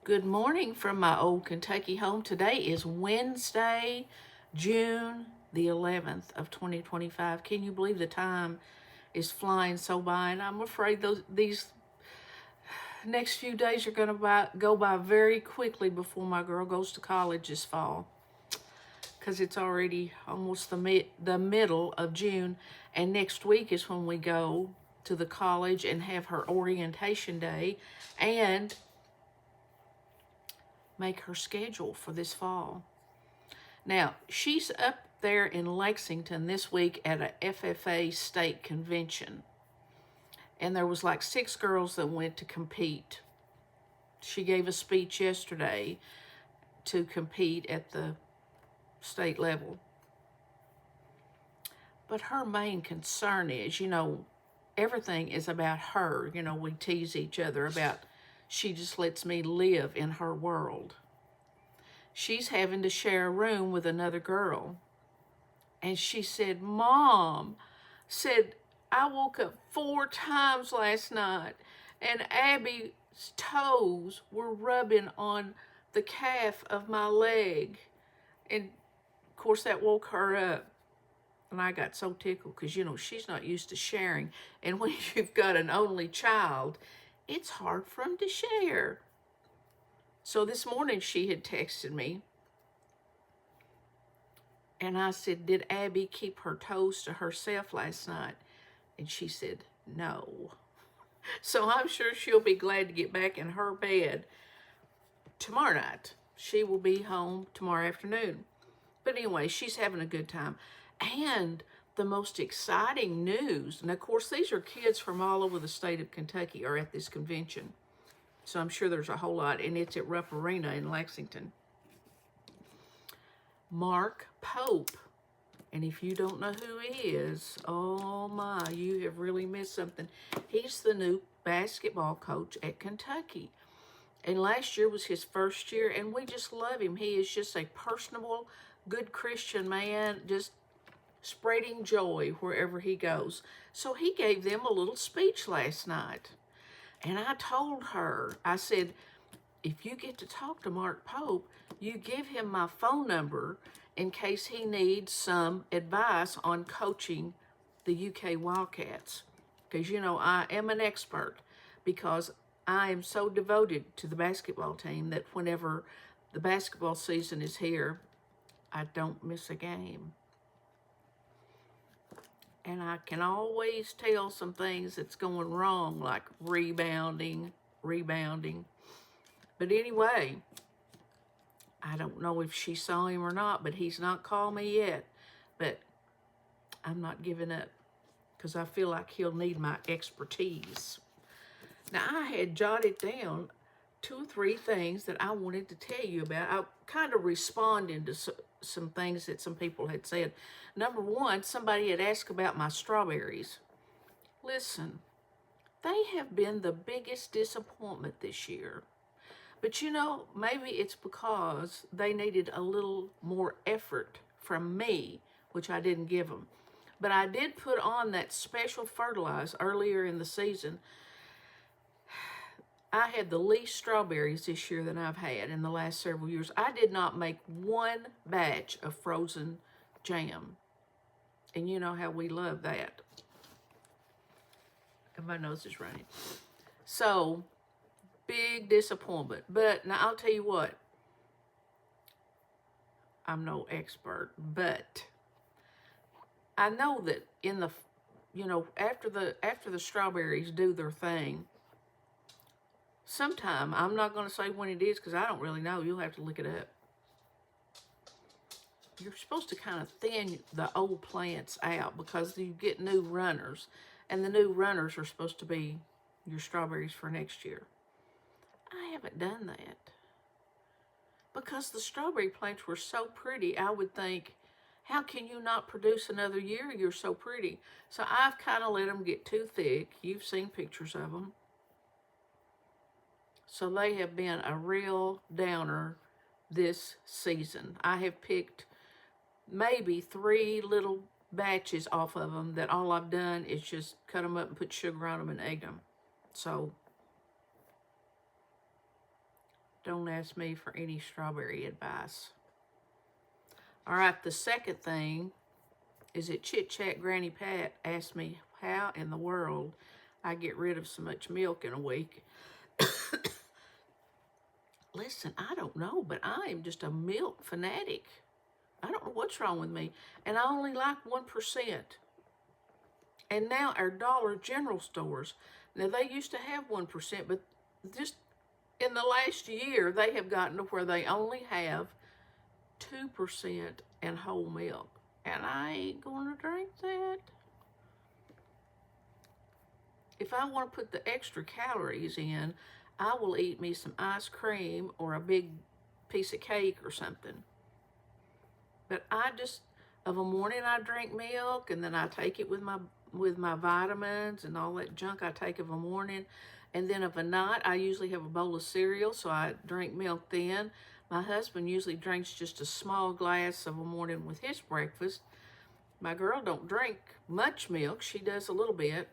Good morning from my old Kentucky home. Today is Wednesday, June the 11th of 2025. Can you believe the time is flying so by? And I'm afraid these next few days are going to go by very quickly before my girl goes to college this fall, because it's already almost the middle of June, and next week is when we go to the college and have her orientation day and make her schedule for this fall. Now, she's up there in Lexington this week at a FFA state convention, and there was like 6 girls that went to compete. She gave a speech yesterday to compete at the state level. But her main concern is, everything is about her. We tease each other about she just lets me live in her world. She's having to share a room with another girl. And she said, Mom, I woke up 4 times last night and Abby's toes were rubbing on the calf of my leg. And of course that woke her up. And I got so tickled because, she's not used to sharing. And when you've got an only child, it's hard for them to share. So this morning she had texted me. And I said, did Abby keep her toes to herself last night? And she said, no. So I'm sure she'll be glad to get back in her bed tomorrow night. She will be home tomorrow afternoon. But anyway, she's having a good time. And the most exciting news, and of course these are kids from all over the state of Kentucky are at this convention. So I'm sure there's a whole lot, and it's at Rupp Arena in Lexington. Mark Pope, and if you don't know who he is, oh my, you have really missed something. He's the new basketball coach at Kentucky. And last year was his first year, and we just love him. He is just a personable, good Christian man, just spreading joy wherever he goes. So he gave them a little speech last night. And I told her, I said, if you get to talk to Mark Pope, you give him my phone number in case he needs some advice on coaching the UK Wildcats. Because, I am an expert, because I am so devoted to the basketball team that whenever the basketball season is here, I don't miss a game. And I can always tell some things that's going wrong, like rebounding. But anyway, I don't know if she saw him or not, but he's not called me yet. But I'm not giving up, because I feel like he'll need my expertise. Now, I had jotted down 2 or 3 things that I wanted to tell you about. I kind of responding to some things that some people had said. Number 1, somebody had asked about my strawberries. Listen, they have been the biggest disappointment this year. But maybe it's because they needed a little more effort from me, which I didn't give them. But I did put on that special fertilizer earlier in the season. I had the least strawberries this year than I've had in the last several years. I did not make 1 batch of frozen jam. And you know how we love that. And my nose is running. So, big disappointment. But now I'll tell you what. I'm no expert, but I know that in the, after the strawberries do their thing, sometime, I'm not going to say when it is because I don't really know. You'll have to look it up. You're supposed to kind of thin the old plants out because you get new runners. And the new runners are supposed to be your strawberries for next year. I haven't done that. Because the strawberry plants were so pretty, I would think, how can you not produce another year? You're so pretty. So I've kind of let them get too thick. You've seen pictures of them. So they have been a real downer this season. I have picked maybe 3 little batches off of them that all I've done is just cut them up and put sugar on them and egg them. So Don't ask me for any strawberry advice. All right, the second thing is that Chit Chat Granny Pat asked me how in the world I get rid of so much milk in a week. Listen, I don't know, but I am just a milk fanatic. I don't know what's wrong with me. And I only like 1%. And now our Dollar General stores, now they used to have 1%, but just in the last year, they have gotten to where they only have 2% in whole milk. And I ain't going to drink that. If I want to put the extra calories in, I will eat me some ice cream or a big piece of cake or something. But I just, of a morning I drink milk, and then I take it with my vitamins and all that junk I take of a morning. And then of a night, I usually have a bowl of cereal, so I drink milk then. My husband usually drinks just a small glass of a morning with his breakfast. My girl don't drink much milk. She does a little bit.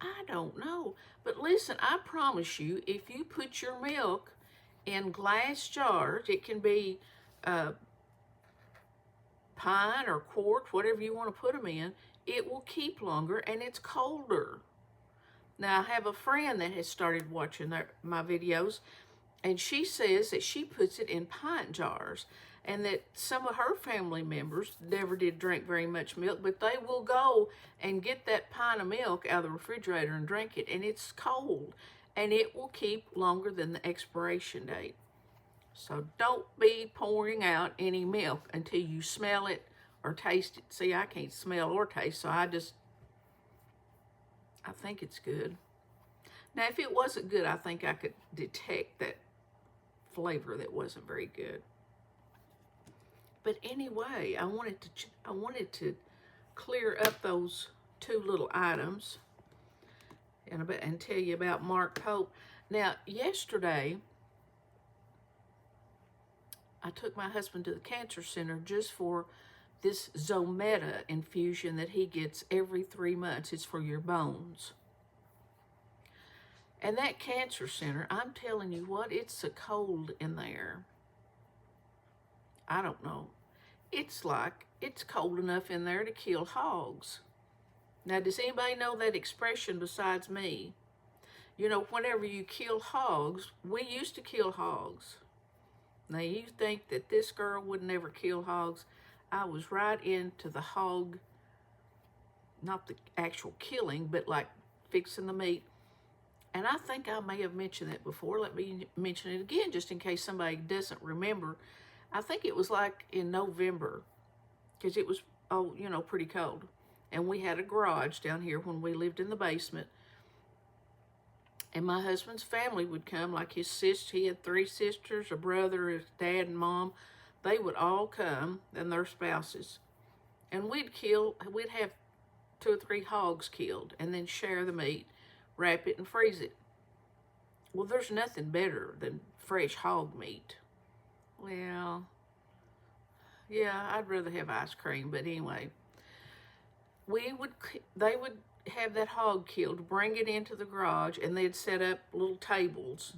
I don't know. But listen, I promise you, if you put your milk in glass jars, it can be pine or quart, whatever you want to put them in, it will keep longer and it's colder. Now, I have a friend that has started watching my videos, and she says that she puts it in pint jars, and that some of her family members never did drink very much milk, but they will go and get that pint of milk out of the refrigerator and drink it, and it's cold, and it will keep longer than the expiration date. So don't be pouring out any milk until you smell it or taste it. See, I can't smell or taste, so I think it's good. Now, if it wasn't good, I think I could detect that flavor that wasn't very good. But anyway, I wanted to clear up those two little items and tell you about Mark Pope. Now, yesterday, I took my husband to the cancer center just for this Zometa infusion that he gets every 3 months. It's for your bones. And that cancer center, I'm telling you what, it's so cold in there. I don't know. It's cold enough in there to kill hogs. Now, does anybody know that expression besides me? You know, whenever you kill hogs, we used to kill hogs. Now, you think that this girl would never kill hogs. I was right into the hog, not the actual killing, but like fixing the meat. And I think I may have mentioned that before. Let me mention it again, just in case somebody doesn't remember. I think it was like in November, because it was, pretty cold. And we had a garage down here when we lived in the basement. And my husband's family would come, like his sister. He had 3 sisters, a brother, his dad and mom. They would all come, and their spouses. And we'd have 2 or 3 hogs killed, and then share the meat, wrap it, and freeze it. Well, there's nothing better than fresh hog meat. Well, yeah, I'd rather have ice cream, but anyway. They would have that hog killed, bring it into the garage, and they'd set up little tables,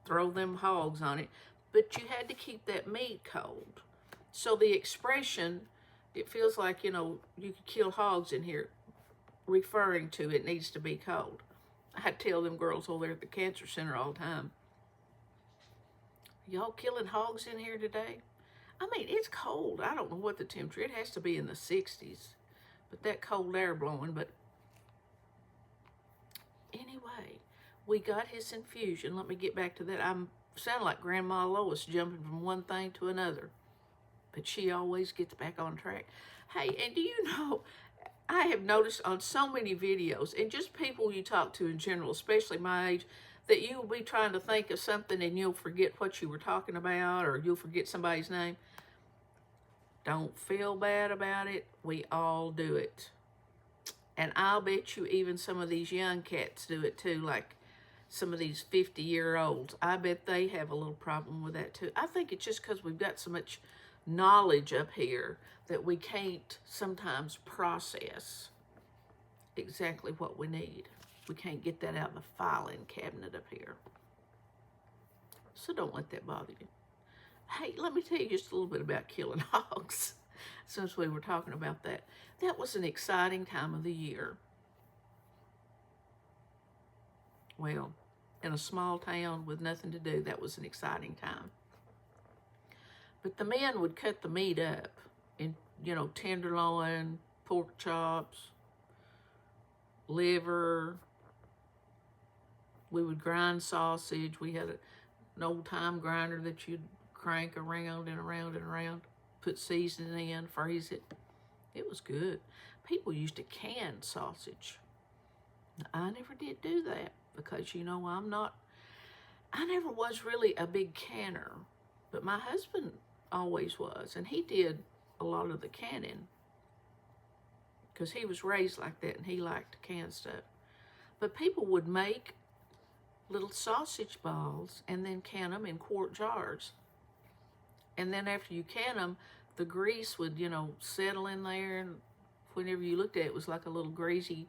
throw them hogs on it. But you had to keep that meat cold. So the expression, it feels like, you could kill hogs in here, referring to it needs to be cold. I tell them girls over there at the cancer center all the time, y'all killing hogs in here today? I mean, it's cold. I don't know what the temperature, it has to be in the 60s. But that cold air blowing, but anyway, we got his infusion. Let me get back to that. I sound like Grandma Lois jumping from one thing to another, but she always gets back on track. Hey, and do you know, I have noticed on so many videos, and just people you talk to in general, especially my age, that you will be trying to think of something and you'll forget what you were talking about, or you'll forget somebody's name. Don't feel bad about it. We all do it. And I'll bet you even some of these young cats do it too, like some of these 50-year-olds. I bet they have a little problem with that too. I think it's just because we've got so much knowledge up here that we can't sometimes process exactly what we need. We can't get that out of the filing cabinet up here. So don't let that bother you. Hey, let me tell you just a little bit about killing hogs, since we were talking about that. That was an exciting time of the year. Well, in a small town with nothing to do, that was an exciting time. But the men would cut the meat up in, tenderloin, pork chops, liver. We would grind sausage. We had an old-time grinder that you'd crank around and around and around, put seasoning in, freeze it. It was good. People used to can sausage. I never did do that because, I never was really a big canner, but my husband always was, and he did a lot of the canning because he was raised like that and he liked to can stuff. But people would make little sausage balls and then can them in quart jars. And then after you can them, the grease would, settle in there, and whenever you looked at it, it was like a little greasy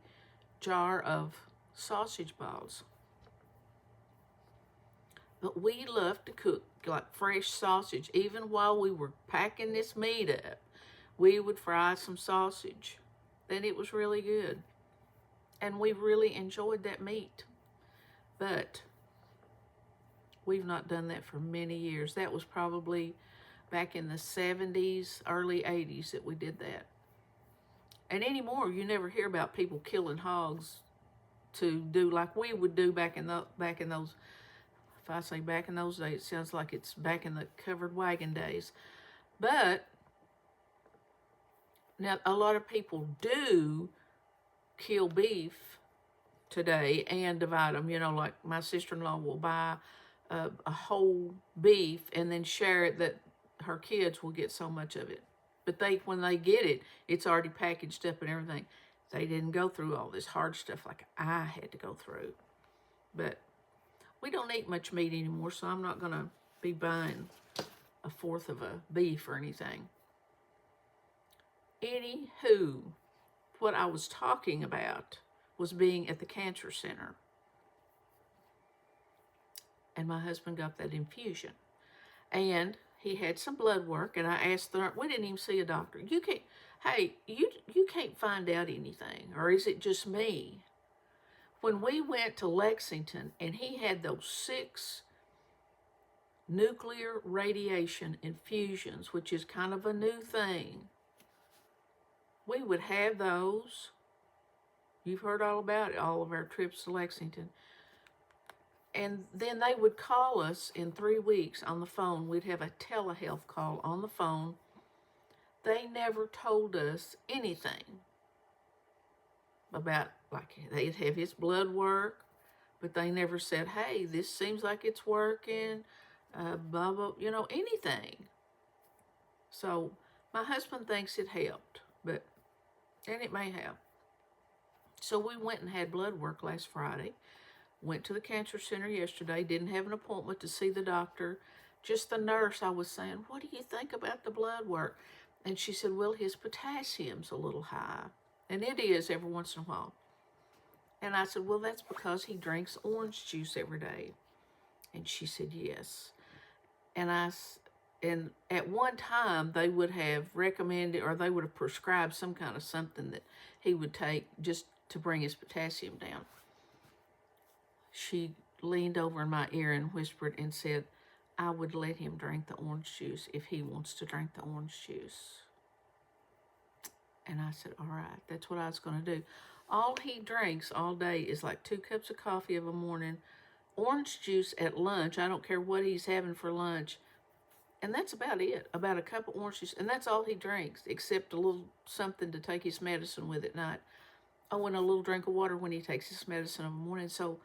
jar of sausage balls. But we loved to cook like fresh sausage. Even while we were packing this meat up, we would fry some sausage. And it was really good. And we really enjoyed that meat. But we've not done that for many years. That was probably back in the 70s, early 80s that we did that. And anymore, you never hear about people killing hogs to do like we would do back in those. If I say back in those days, it sounds like it's back in the covered wagon days. But now a lot of people do kill beef today and divide them. Like my sister-in-law will buy a whole beef and then share it that her kids will get so much of it. But when they get it, it's already packaged up and everything. They didn't go through all this hard stuff like I had to go through. But we don't eat much meat anymore, so I'm not going to be buying a fourth of a beef or anything. Anywho, what I was talking about was being at the cancer center. And my husband got that infusion. And he had some blood work, and I asked the nurse, we didn't even see a doctor. You can't find out anything, or is it just me? When we went to Lexington and he had those 6 nuclear radiation infusions, which is kind of a new thing, we would have those. You've heard all about it, all of our trips to Lexington. And then they would call us in 3 weeks on the phone. We'd have a telehealth call on the phone. They never told us anything about, like, they'd have his blood work, but they never said, hey, this seems like it's working, blah, blah, anything. So my husband thinks it helped, and it may have. So we went and had blood work last Friday. Went to the cancer center yesterday, didn't have an appointment to see the doctor. Just the nurse, I was saying, what do you think about the blood work? And she said, well, his potassium's a little high. And it is every once in a while. And I said, well, that's because he drinks orange juice every day. And she said, yes. And at one time, they would have recommended, or they would have prescribed some kind of something that he would take just to bring his potassium down. She leaned over in my ear and whispered and said, I would let him drink the orange juice if he wants to drink the orange juice. And I said, all right, that's what I was going to do. All he drinks all day is like 2 cups of coffee of a morning, orange juice at lunch. I don't care what he's having for lunch. And that's about it, about a cup of orange juice. And that's all he drinks, except a little something to take his medicine with at night. Oh, and a little drink of water when he takes his medicine in the morning. So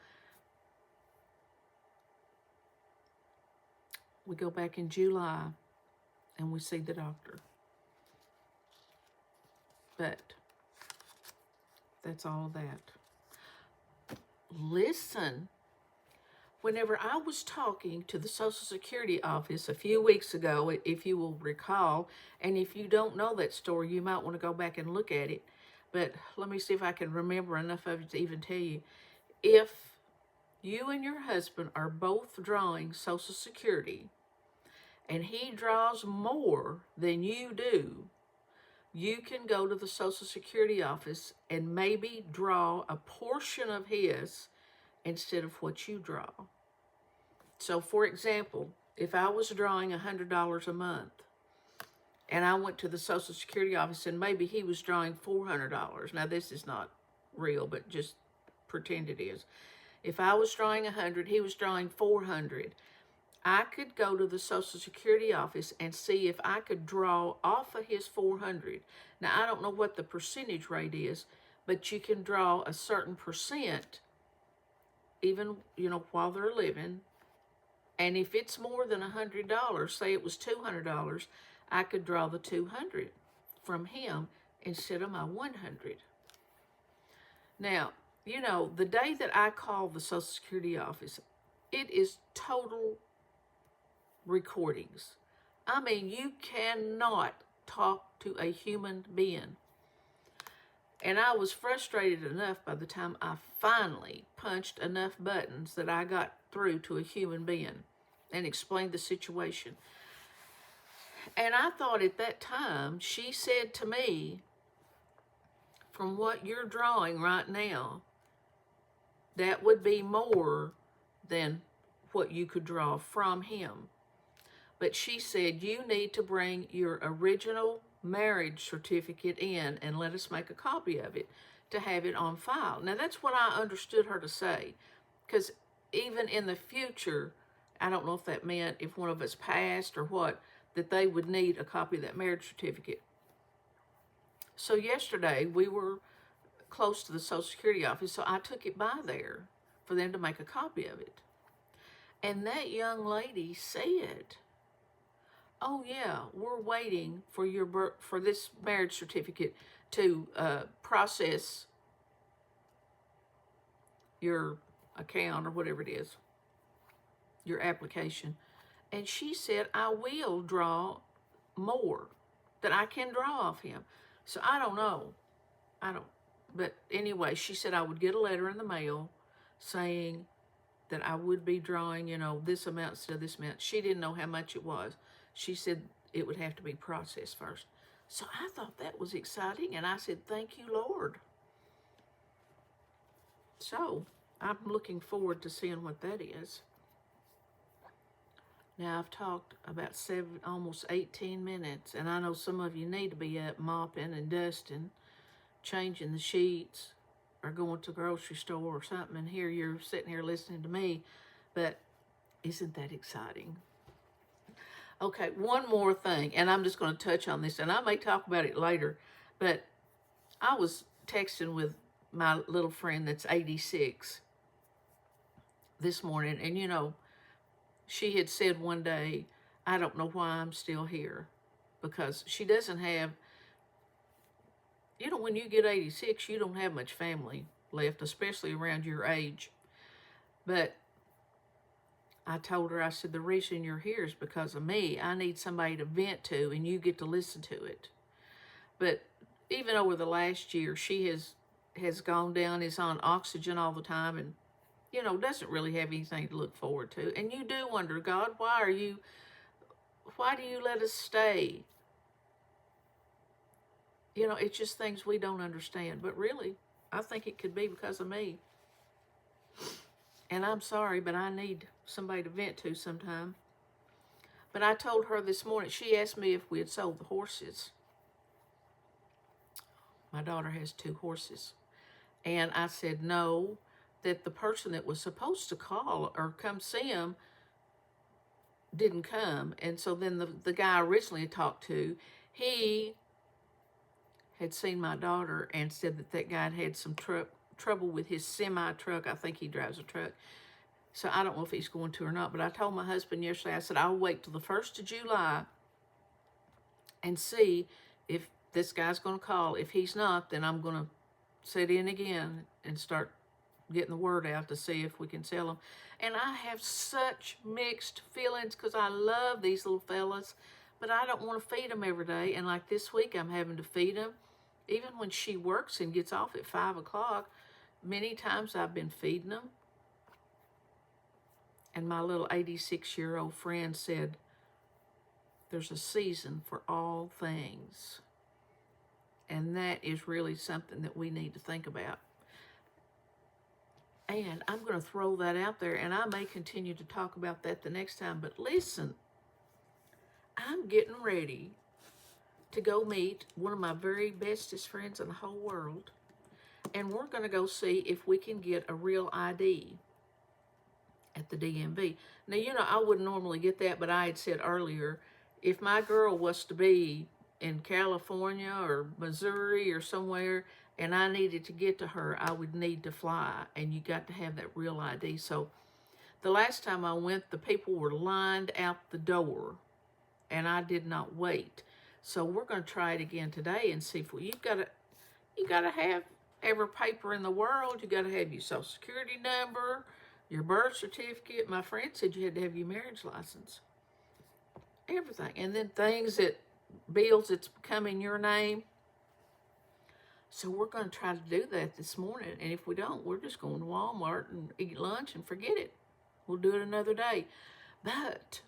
we go back in July and we see the doctor. But that's all that. Listen, whenever I was talking to the Social Security office a few weeks ago, if you will recall, and if you don't know that story, you might want to go back and look at it. But let me see if I can remember enough of it to even tell you. If you and your husband are both drawing Social Security, and he draws more than you do, you can go to the Social Security office and maybe draw a portion of his instead of what you draw. So, for example, if I was drawing $100 a month and I went to the Social Security office and maybe he was drawing $400, now this is not real, but just pretend it is. If I was drawing 100, he was drawing 400. I could go to the Social Security office and see if I could draw off of his 400. Now, I don't know what the percentage rate is, but you can draw a certain percent even, while they're living. And if it's more than $100, say it was $200, I could draw the 200 from him instead of my 100. Now, the day that I call the Social Security office, it is total recordings. I mean, you cannot talk to a human being. And I was frustrated enough by the time I finally punched enough buttons that I got through to a human being and explained the situation. And I thought at that time, she said to me, from what you're drawing right now, that would be more than what you could draw from him. But she said, you need to bring your original marriage certificate in and let us make a copy of it to have it on file. Now, that's what I understood her to say, because even in the future, I don't know if that meant if one of us passed or what, that they would need a copy of that marriage certificate. So yesterday, we were close to the Social Security office, so I took it by there for them to make a copy of it. And that young lady said, oh yeah, we're waiting for this marriage certificate to process your account or whatever it is, your application. And she said, I will draw more that I can draw off him. So I don't know. But anyway, she said I would get a letter in the mail saying that I would be drawing, this amount instead of this amount. She didn't know how much it was. She said it would have to be processed first. So I thought that was exciting, and I said, thank you, Lord. So I'm looking forward to seeing what that is. Now, I've talked about almost 18 minutes, and I know some of you need to be up mopping and dusting, changing the sheets, or going to the grocery store or something, and here you're sitting here listening to me, but isn't that exciting? Okay, one more thing, and I'm just going to touch on this, and I may talk about it later, but I was texting with my little friend that's 86 this morning, and she had said one day, I don't know why I'm still here, because she doesn't have, when you get 86, you don't have much family left, especially around your age. But I told her, I said, the reason you're here is because of me. I need somebody to vent to, and you get to listen to it. But even over the last year, she has gone down, is on oxygen all the time, and, doesn't really have anything to look forward to. And you do wonder, God, why do you let us stay? It's just things we don't understand. But really, I think it could be because of me. And I'm sorry, but I need somebody to vent to sometime. But I told her this morning, she asked me if we had sold the horses. My daughter has 2 horses. And I said no, that the person that was supposed to call or come see them didn't come. And so then the guy I originally talked to, he had seen my daughter and said that guy had some trouble with his semi-truck. I think he drives a truck. So I don't know if he's going to or not. But I told my husband yesterday, I said, I'll wait till the 1st of July and see if this guy's going to call. If he's not, then I'm going to sit in again and start getting the word out to see if we can sell them. And I have such mixed feelings because I love these little fellas, but I don't want to feed them every day. And like this week, I'm having to feed them. Even when she works and gets off at 5 o'clock, many times I've been feeding them. And my little 86-year-old friend said, there's a season for all things. And that is really something that we need to think about. And I'm going to throw that out there, and I may continue to talk about that the next time. But listen, I'm getting ready to go meet one of my very bestest friends in the whole world. And we're going to go see if we can get a real ID at the DMV. Now, you know, I wouldn't normally get that, but I had said earlier, if my girl was to be in California or Missouri or somewhere, and I needed to get to her, I would need to fly, and you got to have that real ID. So the last time I went, the people were lined out the door, and I did not wait. So we're going to try it again today and see if you got to have every paper in the world. You got to have your Social Security number, your birth certificate. My friend said you had to have your marriage license, everything, and then bills that's come in your name. So we're going to try to do that this morning. And if we don't, we're just going to Walmart and eat lunch and forget it. We'll do it another day. But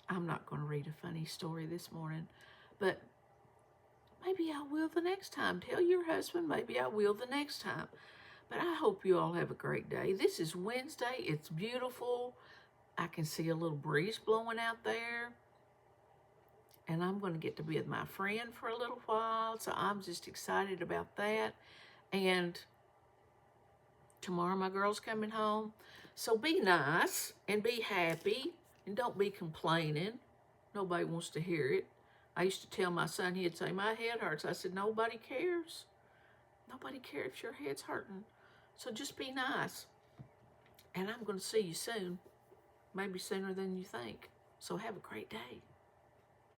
I'm not going to read a funny story this morning. But maybe I will the next time. Tell your husband, maybe I will the next time. But I hope you all have a great day. This is Wednesday. It's beautiful. I can see a little breeze blowing out there. And I'm going to get to be with my friend for a little while. So I'm just excited about that. And tomorrow my girl's coming home. So be nice and be happy. And don't be complaining. Nobody wants to hear it. I used to tell my son, he'd say, my head hurts. I said, nobody cares. Nobody cares if your head's hurting. So just be nice. And I'm going to see you soon. Maybe sooner than you think. So have a great day.